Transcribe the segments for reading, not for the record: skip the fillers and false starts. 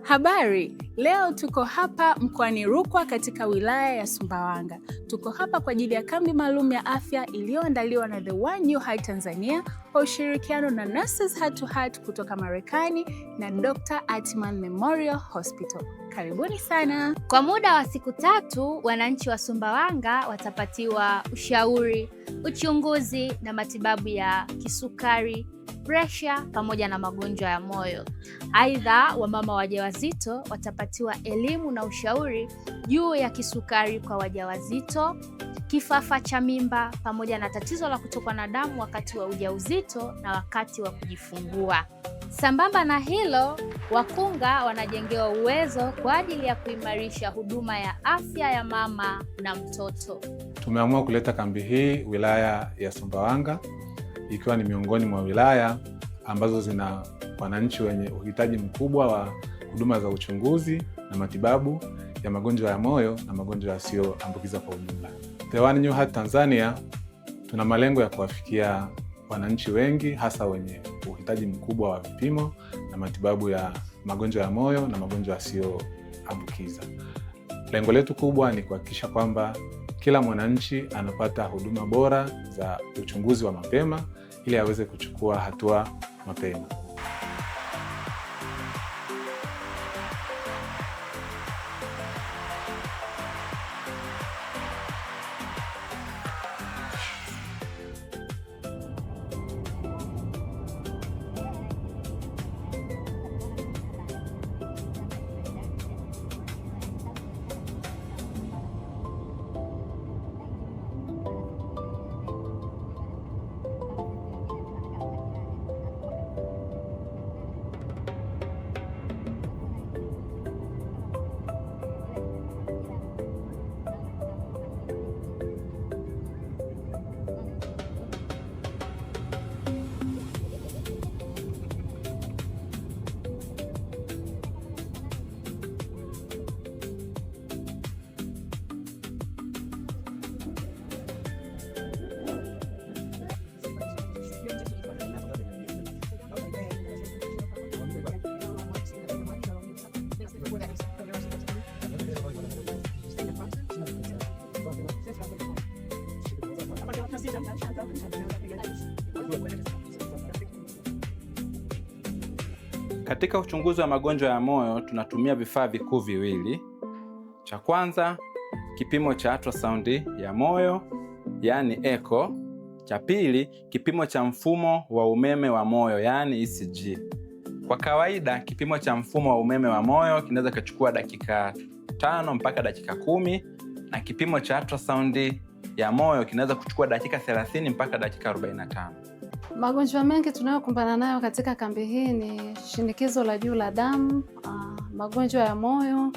Habari, leo tuko hapa mkoani Rukwa katika wilaya ya Sumbawanga. Tuko hapa kwa ajili ya kambi maalum ya afya iliyoandaliwa na The One New Height Tanzania kwa ushirikiano na Nurses Heart to Heart kutoka Marekani na Dr. Atman Memorial Hospital. Karibuni sana. Kwa muda wa siku 3, wananchi wa Sumbawanga watapatiwa ushauri, uchunguzi na matibabu ya kisukari, presha pamoja na magonjwa ya moyo. Aidha, wamama wajawazito watapatiwa elimu na ushauri juu ya kisukari kwa wajawazito, kifafa cha mimba pamoja na tatizo la kutokwa na damu wakati wa ujauzito na wakati wa kujifungua. Sambamba na hilo, wakunga wanajengewa uwezo kwa ajili ya kuimarisha huduma ya afya ya mama na mtoto. Tumeamua kuleta kambi hii wilaya ya Sumbawanga ikiwa ni miongoni mwa wilaya ambazo zina wananchi wenye uhitaji mkubwa wa huduma za uchunguzi na matibabu ya magonjwa ya moyo na magonjwa yasiyoambukiza kwa ujumla. The One New Height Tanzania tuna malengo ya kuwafikia wananchi wengi, hasa wenye uhitaji mkubwa wa vipimo na matibabu ya magonjwa ya moyo na magonjwa yasiyoambukiza. Lengo letu kubwa ni kuhakikisha kwamba kila mwananchi anapata huduma bora za uchunguzi wa mapema ili aweze kuchukua hatua mapema. Katika uchunguzi wa magonjwa ya moyo tunatumia vifaa vikuu viwili. Cha kwanza, kipimo cha ultrasound ya moyo, yani echo. Cha pili, kipimo cha mfumo wa umeme wa moyo, yani ECG. Kwa kawaida, kipimo cha mfumo wa umeme wa moyo kinaweza kuchukua dakika 5 mpaka dakika 10, na kipimo cha ultrasound ya moyo kinaweza kuchukua dakika 30 mpaka dakika 45. Magonjwa mengi tunayokumbana nayo katika kambi hii ni shinikizo la juu la damu, magonjwa ya moyo,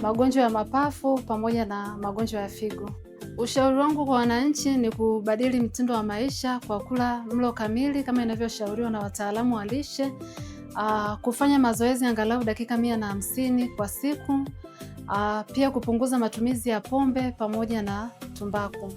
magonjwa ya mapafu pamoja na magonjwa ya figo. Ushauri wangu kwa wananchi ni kubadili mtindo wa maisha kwa kula mlo kamili kama inavyoshauriwa na wataalamu wa lishe, kufanya mazoezi angalau dakika 150 kwa siku, pia kupunguza matumizi ya pombe pamoja na tumbaku.